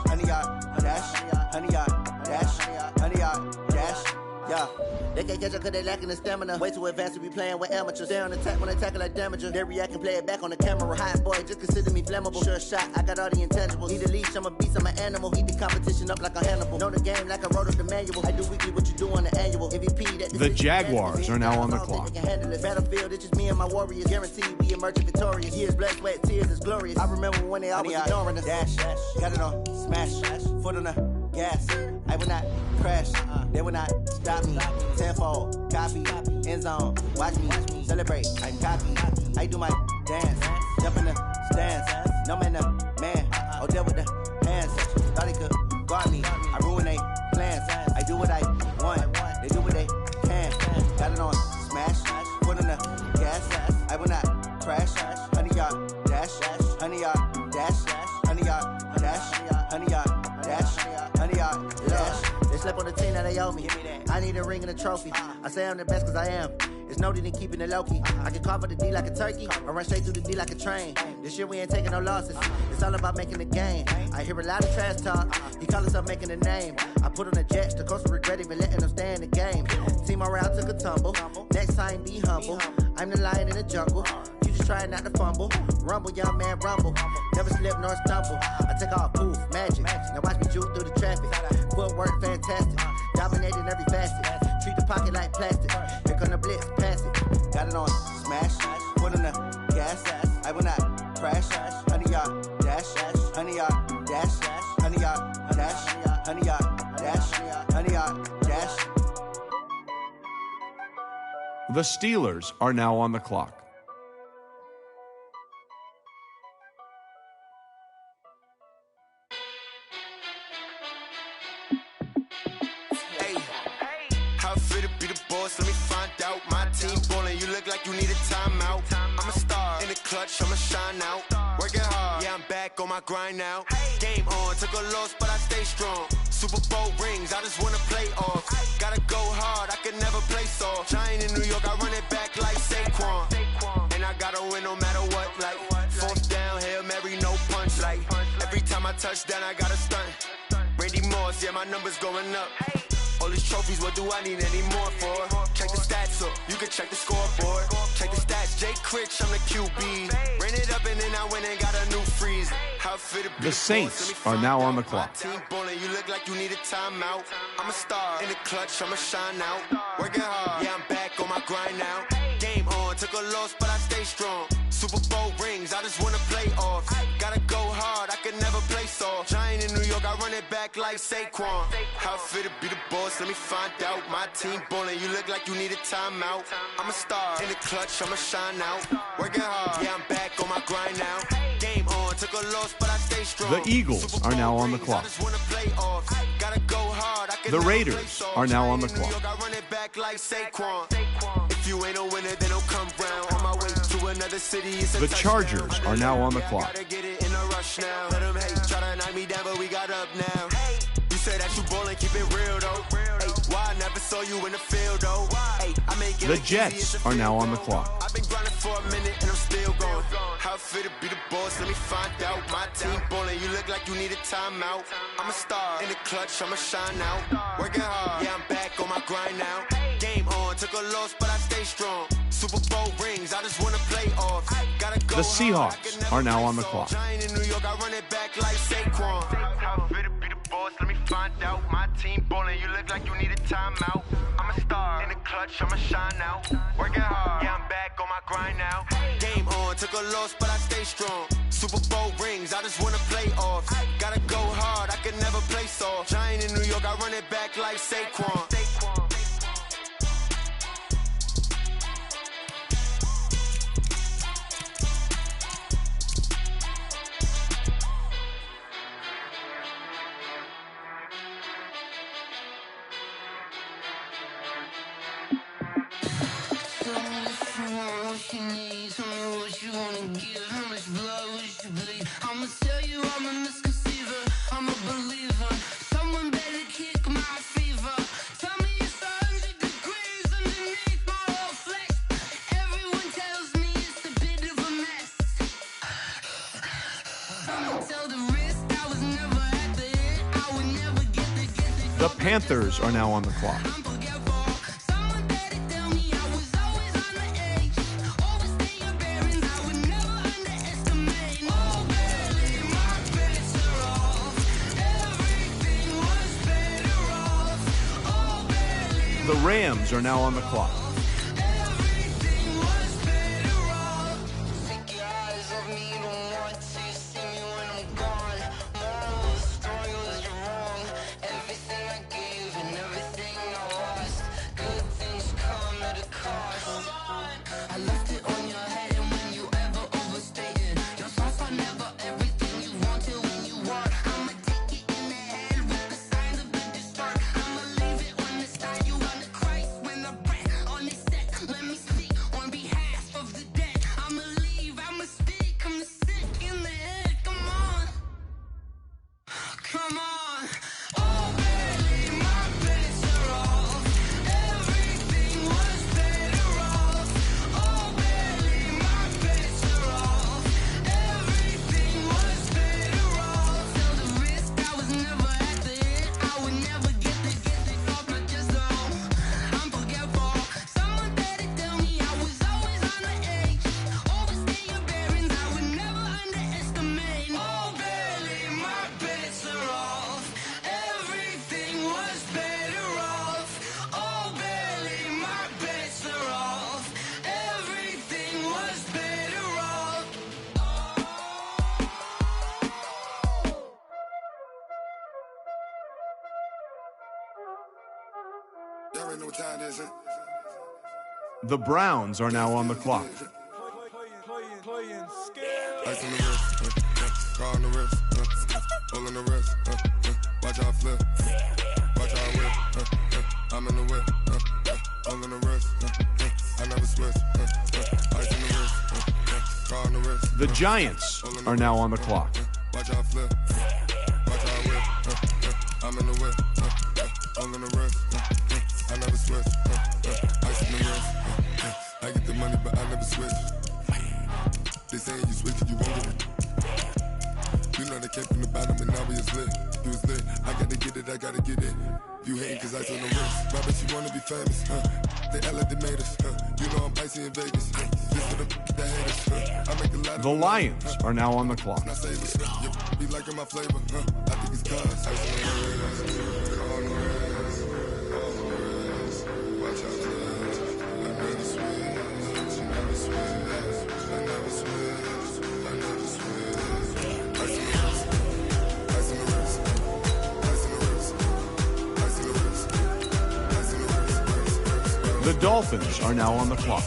honey, y'all dash, honey, y'all dash, honey, y'all dash, yeah. They can't catch up cause they lacking the stamina. Way too advanced to be playing with amateurs. Stay on attack when they tackle like damager. They react and play it back on the camera. Hot boy, just consider me flammable. Sure shot, I got all the intangibles. Need a leash, I'm a beast, I'm an animal. Eat the competition up like a Hannibal. Know the game like I wrote up the manual. I do weekly what you do on the annual. MVP that The Jaguars are now on the clock. Battlefield, it's just me and my warriors. Guaranteed we emerge victorious. Years, blood, sweat, tears is glorious. I remember when they always ignoring us. Dash, got it on smash, foot on the gas. I will not crash, they will not stop me. Tenfold, copy, end zone, watch me celebrate. I'm cocky, I do my dance, jump in the stands. No man, man, oh deal with the hands. Thought he could guard me, I ruin they plans. I do what I want, they do what they can. Got it on smash, foot on the gas. I will not crash, honey, y'all dash, honey, y'all dash, honey, y'all dash, honey, y'all dash, honey, y'all dash. They slept on the team that they owe me. I need a ring and a trophy. I say I'm the best cause I am. It's no need in keeping it low-key. I can carve up the D like a turkey or run straight through the D like a train. This year we ain't taking no losses. It's all about making the game. I hear a lot of trash talk. He call himself making a name. I put on the Jets. The coach will regret even letting them stay in the game. Team morale took a tumble. Next time be humble. I'm the lion in the jungle. You just try not to fumble. Rumble, young man, rumble. Never slip nor stumble. I take off, poof, magic. Now watch me juke through the traffic. Footwork fantastic. Dominating every facet. Treat the pocket like plastic. Here come the blitz, pass it. Got it on smash. Foot on the gas. I will not crash. Honey, y'all dash. Honey, y'all dash. Honey, y'all dash. Honey, y'all dash. Honey, y'all dash. The Steelers are now on the clock. ballin', you look like you need a timeout. I'm a star in the clutch, I'ma shine out. Working hard, yeah, I'm back on my grind now. Game on, took a loss, but I stay strong. Super Bowl rings, I just wanna play off. Gotta go hard, I can never play soft. Giant in New York, I run it back like Saquon. And I gotta win no matter what, like fourth down, Hail Mary, no punch. Like every time I touch down, I gotta stunt. Randy Moss, yeah, my numbers going up. All these trophies, what do I need any more for? Check the stats up, you can check the scoreboard. Check the stats, Jay Critch, I'm the QB. Ran it up and then I went and got a new freeze. How fit The Saints are now on the clock. Team ballin', you look like you need a timeout. I'm a star in the clutch, I'ma shine out. Working hard, yeah, I'm back on my grind now. Game on, took a loss, but I stay strong. Super Bowl rings, I just wanna play off. Gotta go hard, I can never play soft. Giant in New York, I run it back like Saquon. How fit to be the boss, let me find out. My team ballin', you look like you need a timeout. I'm a star in the clutch, I'ma shine out. Working hard, yeah, I'm back on my grind now. Game on, took a loss, but I stay strong. The Eagles are now on the clock. Gotta go hard, I can The never Raiders play soft. are now on the Giant in New clock. York, I run it back like Saquon. If you ain't a winner, then don't come round. On my way to another city, it's a The touchdown. Chargers are now on the clock. Gotta get it in a rush now. Let them hate, try to knock me down, but we got up now. You say that you ballin', keep it real though. Hey, why I never saw you in the field though? Hey, I make it The look easy, Jets it's a are now field on the goal. clock. I've been grinding for a minute and I'm still going. How fit to be the boss, let me find out. My team ballin', you look like you need a timeout. I'm a star in the clutch, I'ma shine out. Working hard, yeah, I'm back on my grind now. Game on, took a loss, but I stay strong. Super Bowl rings, I just wanna play off. Gotta go The hard, Seahawks I can never are now play on the soft. clock. Giant in New York, I run it back like Saquon. How fit to be the boss, let me find out. My team ballin', you look like you need a timeout. I'm a star in the clutch, I'ma shine out. Working hard, yeah, I'm back on my grind now. Game on, took a loss, but I stay strong. Super Bowl rings, I just wanna play off. Gotta go hard, I can never play soft. Giant in New York, I run it back like Saquon. I'ma tell you I'm a misconceiver, I'm a believer. Someone better kick my fever. Tell me it's 100 degrees underneath my whole flesh. Everyone tells me it's a bit of a mess. I'ma tell the rest I was never at the end. I would never get The Panthers are now on the clock. Someone better tell me I was always on the edge. Overstay your bearings, I would never underestimate. Oh, barely, my bets are off. Everything was better off. Oh, barely, The Rams are now on the clock. everything was better off. Take your eyes off me, don't want to see me when I'm gone. Moral of the story was you're wrong. Everything I gave and everything I lost. Good things come at a cost. I left it on your head, and when you ever overstated, your thoughts are never everything you wanted when you want. I'ma take it in the head with the signs of a distort. I'ma leave it on the side. You on the Christ when the breath on the set. Let me speak on behalf of the dead. I'ma leave, I'ma speak. I'm the sick in the head. Come on. Come on. Oh, barely, my bets are off. Everything was better off. Oh, barely, my bets are off. Everything was better off. Tell the rest I was never at the end. I would never get off my chest though. I'm forgetful. Someone better tell me I was always on the edge. Overstay your bearings, I would never underestimate. Oh, barely, my bets are off. Everything was better off. Oh, barely, my bets are off. Everything was better off. Y'all already know what time it is, huh? The Browns are now on the clock. Ice on the wrist, car on the wrist, hole in the wrist, watch out flip, watch out whip, I'm in the whip, hole in the wrist, I never switch. The Giants are now on the clock. Watch out flip. Watch out whip. I'm in the whip. I'm gonna rest. I never switch. Ice in the wrist. I get the money, but I never switch. They saying you switch it, you won't get it. You know they came from the bottom and now we is lit. You was lit. I gotta get it, I gotta get it. You hating cause ice on the wrist. My bitch, you wanna be famous, They act like they made us, You know I'm icy in Vegas, Just for the that haters, I make a lot of The Lions are now on the clock. I say it, be liking my flavor, I think it's cause ice on the wrist, on the wrist, watch out for this. I never switch, I never switch, I never switch, I never switch. Ice on the wrist, ice on the wrist, ice on the wrist, ice on the wrist, ice on the wrist. The Dolphins are now on the clock.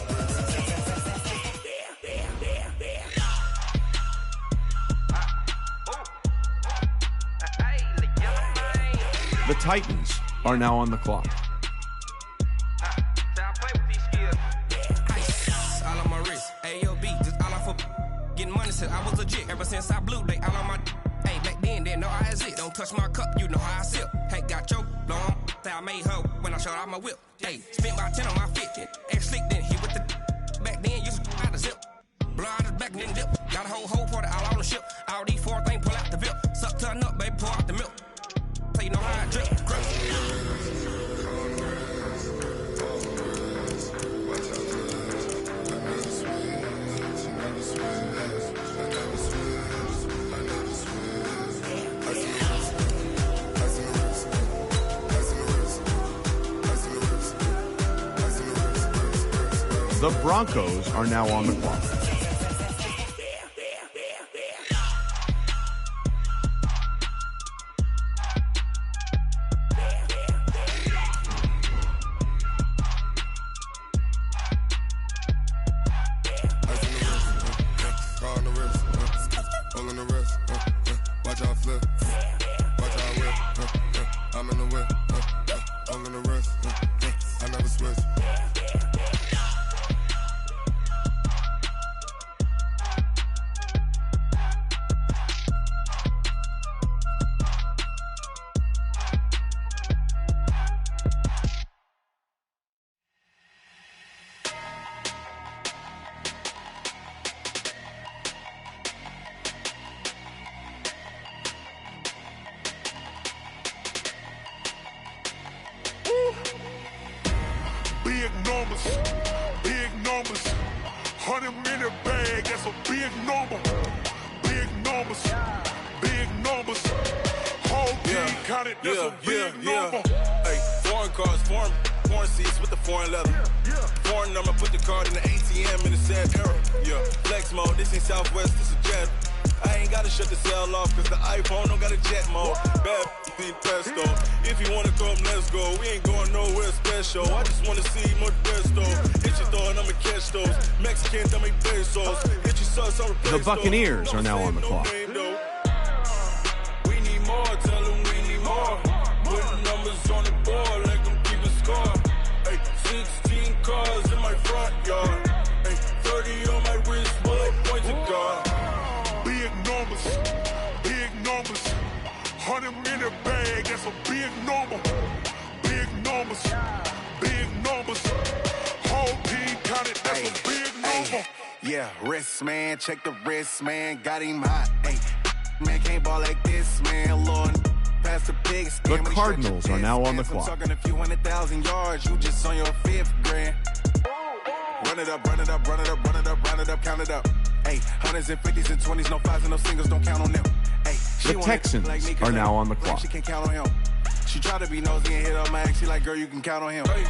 The Titans are now on the clock. All on my wrist, AOB, just all off of getting money since I was legit. Ever since I blew, they all on my. Hey, back then, didn't know I was it. Don't touch my cup, you know how I sip. Hey, got your long. Say I made her when I showed out my whip. Hey, spent my 10 on my 50. X slick, then hit with the. Back then, used to out the zip. Blow out the back, then dip. Got a whole party all on the ship. All these 4 things, pull out the VIP. Suck, turn up, baby, pour out the milk. So you know how I drip. The Broncos are now on the clock. Watch out flip, watch out whip, I'm in the whip, I'm in the wrist, I never switch. Big numbers, 100-minute bag, that's a big number. Big numbers, whole team counted, that's a big number. Hey, foreign cars, foreign seats with the foreign leather. Foreign number, put the card in the ATM in the sad era. Yeah, flex mode, this ain't Southwest, this is Jet. I ain't gotta shut the cell off, cause the iPhone don't got a jet mode. Bad be pesto. If you wanna come, let's go. We ain't going nowhere special. I just wanna see more Modesto. Hit your door and I'ma catch those. Mexican, dummy pesos. Hit your sauce, I'll replace The Buccaneers are now on the clock. We need more, tell them we need more. Put numbers on the board, let them keep a score. Hey, 16 cars in my front yard. Hey, 30 on my wrist, bullet point to God. Big numbers, 100-minute bag, that's a big number. Big numbers, whole team counted, that's a big number. Yeah, wrist man, check the wrist man, got him hot. Hey, man can't ball like this, man. Lord, pass the big The Cardinals are now on the clock. I'm talking a few 100,000 yards, you just on your 5th grand. Run it up, run it up, run it up, run it up, run it up, count it up. Hey, 100s and 50s and 20s, no 5s and no singles, don't count on them. Hey, The Texans are now on the clock. She can count on him. She try to be nosy and hit up my ex. She like, girl, you can count on him. Hey,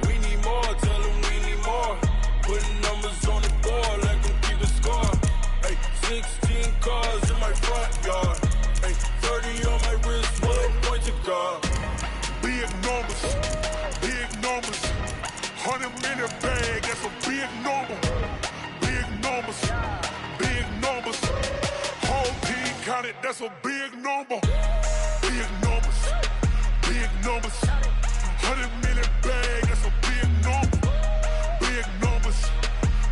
we need more, tell them we need more. Putting numbers on the board, let them keep a score. Hey, 16 cars in my front yard. Hey, 30 on my wrist, bullet point to God. Big numbers, 100-minute bag, that's a big number. Big numbers, whole team counted, that's a big number. Big numbers, 100-minute bag, that's a big number. Big numbers,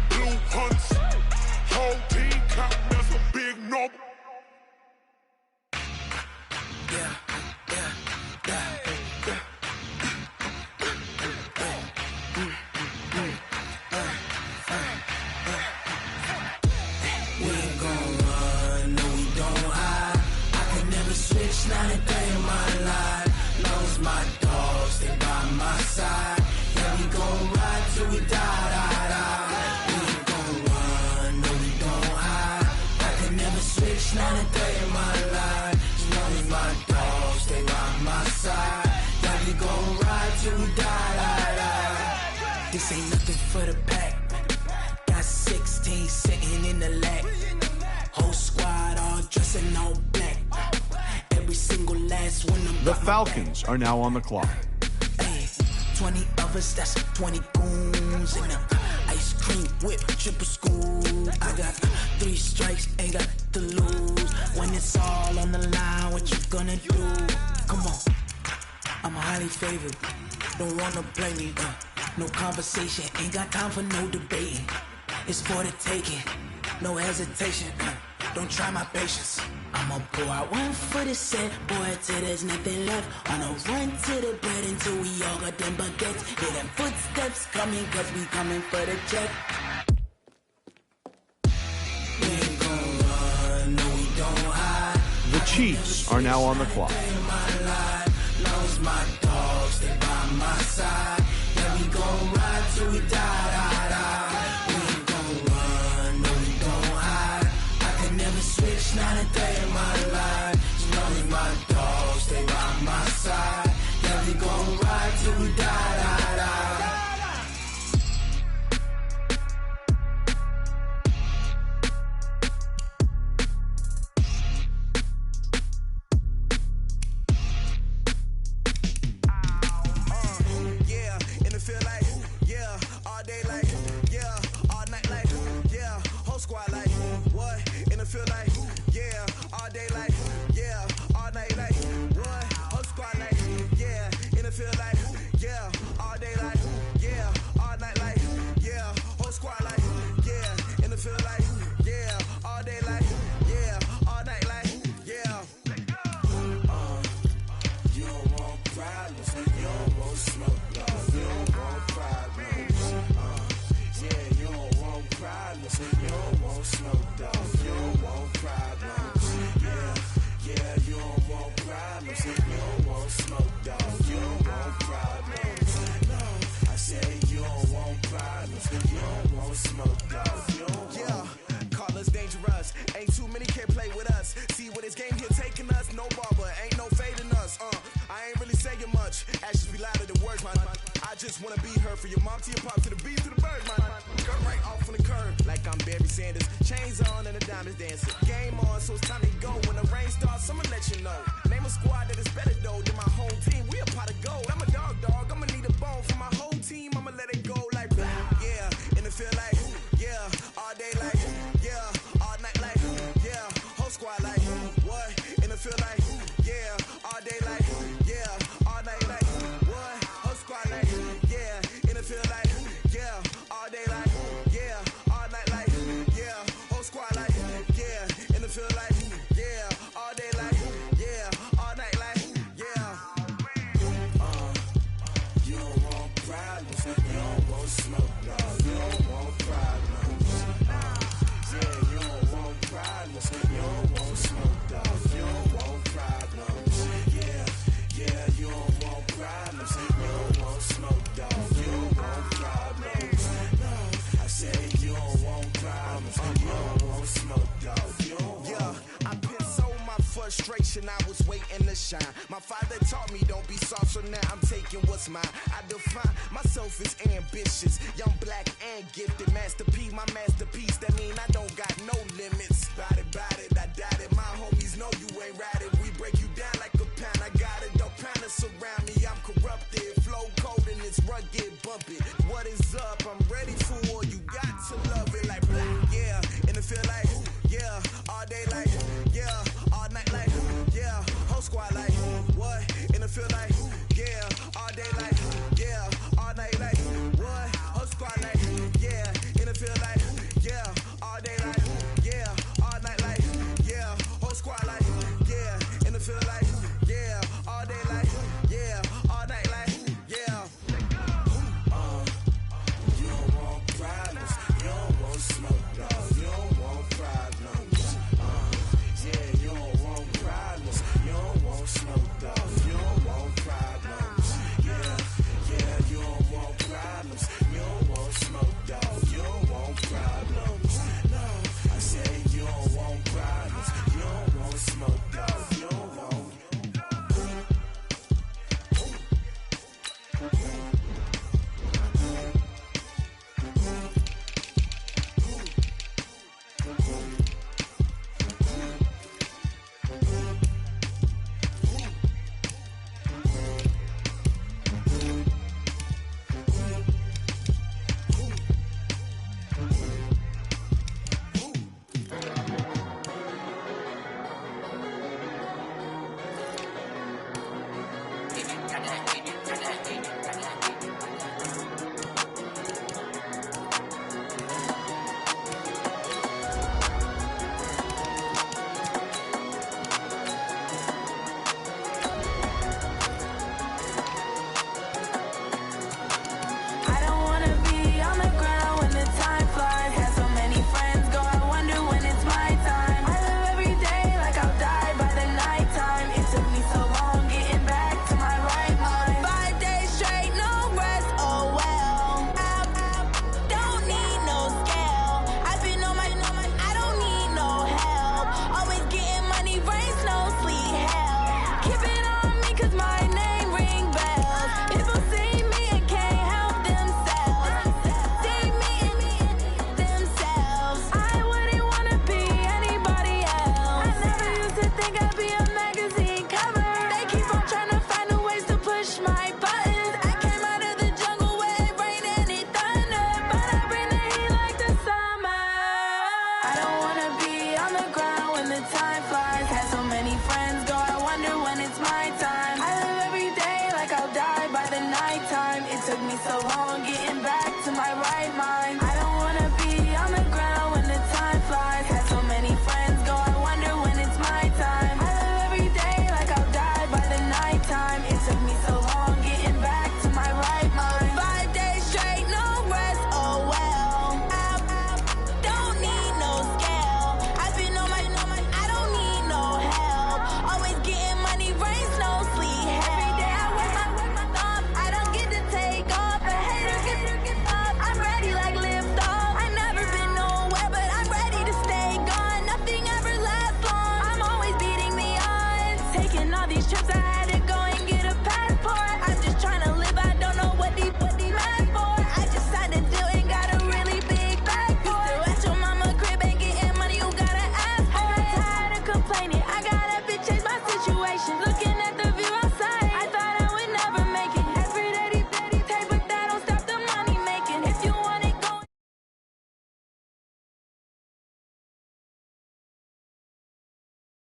blue hunts, whole team Falcons are now on the clock. 20 of us, that's 20 goons in the ice cream whip, triple school. I got 3 strikes, ain't got to lose. When it's all on the line, what you gonna do? Come on, I'm highly favored. Don't wanna blame me, no conversation, ain't got time for no debating. It's for the taking, no hesitation. Don't try my patience. I'ma pour out one for the set, boy, till there's nothing left. On a run to the bread until we all got them baguettes. Hear them footsteps coming, cause we coming for the check. We ain't gon' run, no we don't hide. The Chiefs are now on the clock. Lost my dogs, they by my side. Yeah, we gon' ride till we die. We ain't gon' run, no we don't hide. I can never switch, not a day in my life. As long as my dogs stay by my side. Yeah, we gon' ride till we die. I was waiting to shine. My father taught me don't be soft, so now I'm taking what's mine. I define myself as ambitious, young, black, and gifted. Master P, my masterpiece. That mean I don't got no limits. Bout it, I doubt it. My homies know you ain't ratted. We break you down like a pound. I got it, don't panic surround me. I'm corrupted, flow cold and it's rugged, bumpy. What is up? I'm ready for all you got to love it like black. Yeah, and it feel like yeah, all day like yeah, all night like yeah, whole squad like what? And it feel like